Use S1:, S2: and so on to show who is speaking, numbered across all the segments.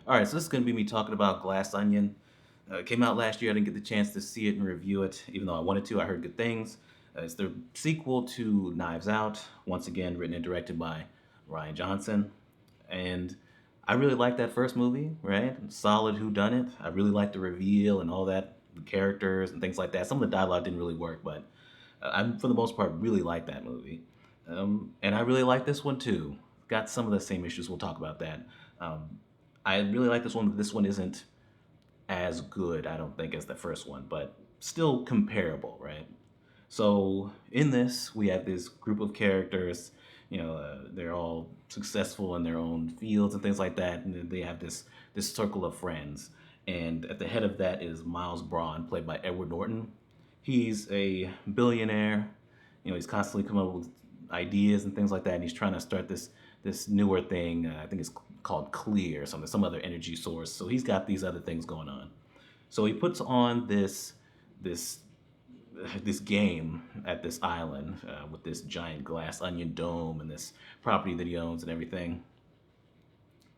S1: All right, so this is going to be me talking about Glass Onion. It came out last year. I didn't get the chance to see it and review it, even though I wanted to. I heard good things. It's the sequel to Knives Out, once again written and directed by Ryan Johnson. And I really liked that first movie, right? Solid whodunit. I really liked the reveal and all that, the characters and things like that. Some of the dialogue didn't really work, but for the most part, really liked that movie. And I really like this one too. Got some of the same issues. We'll talk about that. Um, I really like this one, but this one isn't as good, I don't think, as the first one, but still comparable, right? So in this, we have this group of characters. They're all successful in their own fields and things like that, and then they have this circle of friends. And at the head of that is Miles Braun, played by Edward Norton. He's a billionaire. He's constantly coming up with ideas and things like that, and he's trying to start this newer thing. I think it's called Clear or something, some other energy source. So he's got these other things going on. So he puts on this this game at this island with this giant glass onion dome and this property that he owns and everything.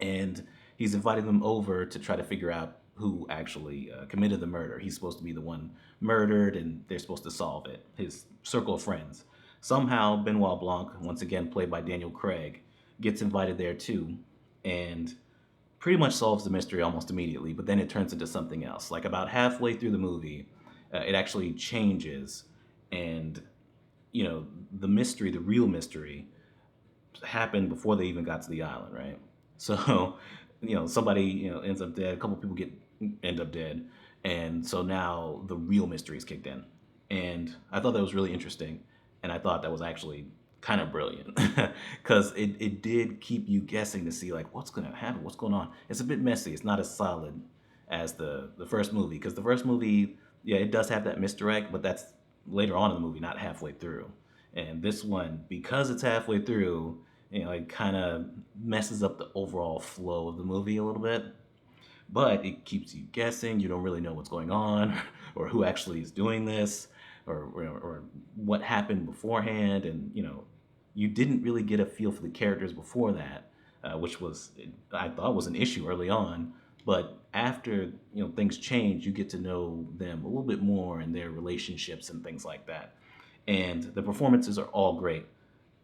S1: And he's invited them over to try to figure out who actually committed the murder. He's supposed to be the one murdered, and they're supposed to solve it. His circle of friends. Somehow, Benoit Blanc, once again played by Daniel Craig, gets invited there too, and pretty much solves the mystery almost immediately. But then it turns into something else. Like about halfway through the movie, it actually changes, and the mystery, the real mystery, happened before they even got to the island, right? So, somebody ends up dead. A couple people end up dead, and so now the real mystery is kicked in. And I thought that was really interesting, and I thought that was actually kind of brilliant because it did keep you guessing to see like what's going to happen, what's going on. It's a bit messy. It's not as solid as the first movie because the first movie, yeah, it does have that misdirect, but that's later on in the movie, not halfway through. And this one, because it's halfway through, it kind of messes up the overall flow of the movie a little bit. But it keeps you guessing. You don't really know what's going on, or who actually is doing this, or what happened beforehand, and you didn't really get a feel for the characters before that, which was I thought was an issue early on. But after things change, you get to know them a little bit more and their relationships and things like that. And the performances are all great,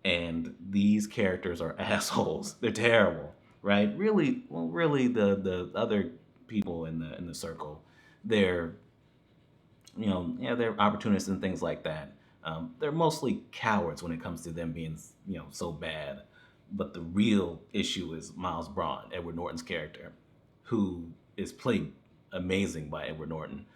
S1: and these characters are assholes. They're terrible, right? Really, well, really, the other people in the circle, they're yeah, they're opportunists and things like that. They're mostly cowards when it comes to them being so bad. But the real issue is Miles Braun, Edward Norton's character, who is played amazing by Edward Norton.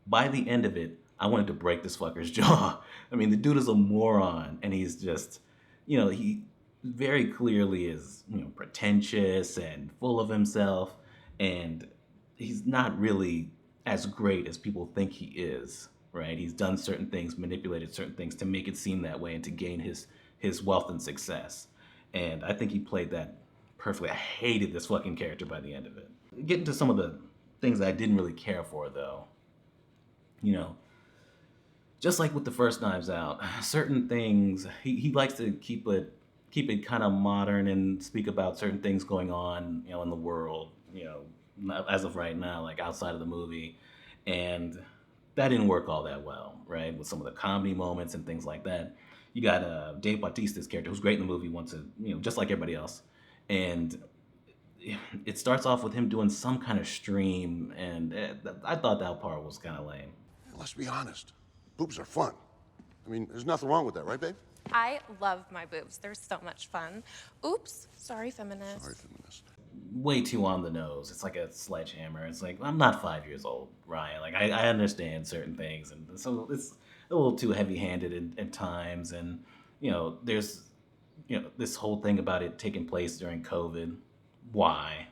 S1: By the end of it, I wanted to break this fucker's jaw. I mean, the dude is a moron, and he's just, he very clearly is, pretentious and full of himself, and he's not really as great as people think he is, right? He's done certain things, manipulated certain things to make it seem that way and to gain his wealth and success. And I think he played that perfectly. I hated this fucking character by the end of it. Getting to some of the things I didn't really care for, though, you know, just like with the first Knives Out, certain things he likes to keep it kind of modern and speak about certain things going on, in the world, as of right now, like outside of the movie, and that didn't work all that well, right? With some of the comedy moments and things like that. You got Dave Bautista's character, who's great in the movie, wants to, just like everybody else, and it starts off with him doing some kind of stream, and I thought that part was kind of lame.
S2: Let's be honest. Boobs are fun. I mean, there's nothing wrong with that, right, babe?
S3: I love my boobs. They're so much fun. Oops, sorry, feminist.
S2: Sorry, feminist.
S1: Way too on the nose. It's like a sledgehammer. It's like I'm not 5 years old, Ryan. Like I understand certain things, and so it's a little too heavy-handed at times. And there's this whole thing about it taking place during COVID. Why?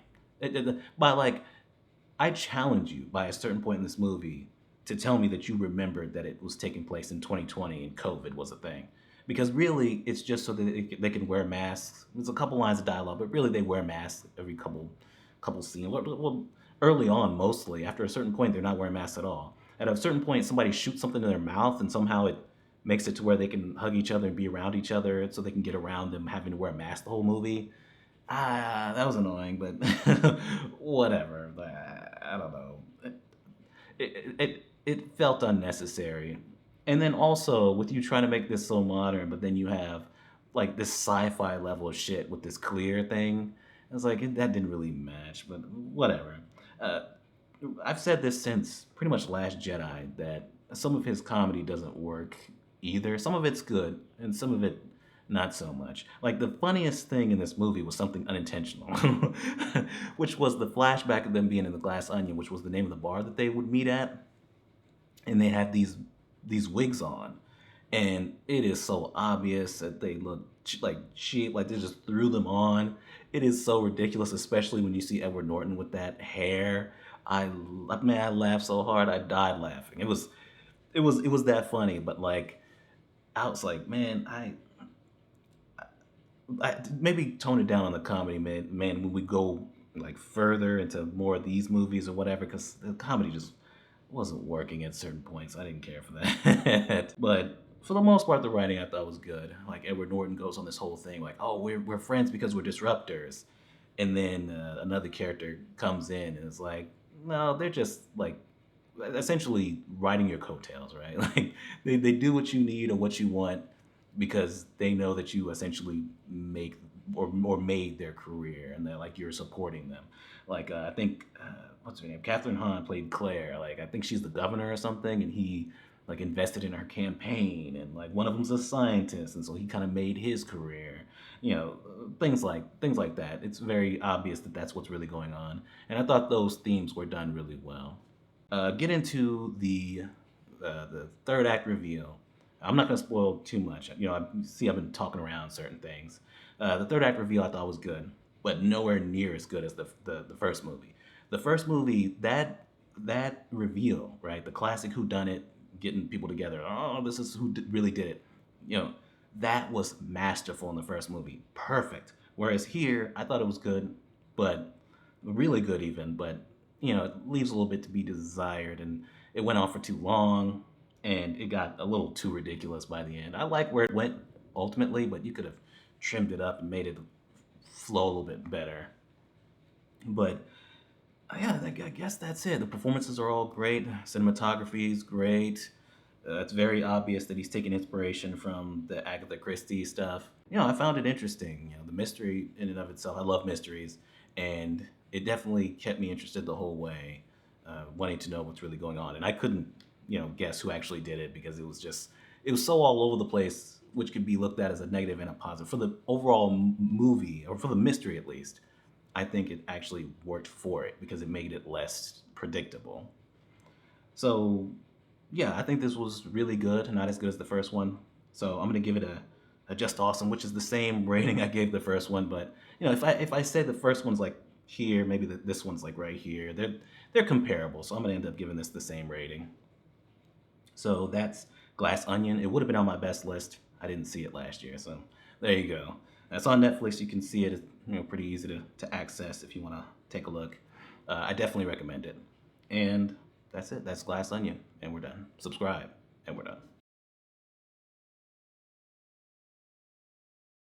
S1: By like, I challenge you by a certain point in this movie to tell me that you remembered that it was taking place in 2020 and COVID was a thing. Because really, it's just so that they can wear masks. There's a couple lines of dialogue, but really they wear masks every couple scenes. Well, early on, mostly. After a certain point, they're not wearing masks at all. At a certain point, somebody shoots something in their mouth, and somehow it makes it to where they can hug each other and be around each other, so they can get around them having to wear a mask the whole movie. That was annoying, but whatever. I don't know. It felt unnecessary. And then also with you trying to make this so modern, but then you have like this sci-fi level of shit with this clear thing. I was like, that didn't really match, but whatever. Uh, I've said this since pretty much Last Jedi that some of his comedy doesn't work either. Some of it's good, and some of it not so much. Like the funniest thing in this movie was something unintentional, which was the flashback of them being in the Glass Onion, which was the name of the bar that they would meet at, and they had these wigs on, and it is so obvious that they look like cheap, like they just threw them on. It is so ridiculous, especially when you see Edward Norton with that hair. Man, I laughed so hard I died laughing. It was that funny, but like I was like, man, I maybe tone it down on the comedy, man, when we go like further into more of these movies or whatever, because the comedy just wasn't working at certain points. I didn't care for that. But for the most part, the writing I thought was good. Like Edward Norton goes on this whole thing, like, oh, we're friends because we're disruptors, and then another character comes in and is like, no, they're just like essentially riding your coattails, right? Like they do what you need or what you want because they know that you essentially make or made their career and they're like you're supporting them. Like I think what's her name? Catherine Hahn played Claire. Like I think she's the governor or something, and he like invested in her campaign, and like one of them's a scientist, and so he kind of made his career. You know, things like that. It's very obvious that that's what's really going on, and I thought those themes were done really well. Get into the third act reveal. I'm not going to spoil too much. You know, I've been talking around certain things. The third act reveal I thought was good, but nowhere near as good as the first movie. The first movie, that reveal, right? The classic who done it, getting people together. Oh, this is who really did it. You know, that was masterful in the first movie. Perfect. Whereas here, I thought it was good, but really good even, but it leaves a little bit to be desired, and it went on for too long, and it got a little too ridiculous by the end. I like where it went ultimately, but you could have trimmed it up and made it flow a little bit better. But yeah, I guess that's it. The performances are all great. Cinematography is great. It's very obvious that he's taking inspiration from the Agatha Christie stuff. I found it interesting. The mystery in and of itself. I love mysteries, and it definitely kept me interested the whole way, wanting to know what's really going on. And I couldn't, guess who actually did it because it was so all over the place, which could be looked at as a negative and a positive. For the overall movie, or for the mystery at least, I think it actually worked for it because it made it less predictable. So, yeah, I think this was really good, not as good as the first one. So I'm gonna give it a just awesome, which is the same rating I gave the first one. But if I say the first one's like here, maybe this one's like right here. They're comparable, so I'm gonna end up giving this the same rating. So that's Glass Onion. It would have been on my best list. I didn't see it last year, so there you go. It's on Netflix. You can see it. It's pretty easy to access if you want to take a look. I definitely recommend it. And that's it. That's Glass Onion, and we're done. Subscribe, and we're done.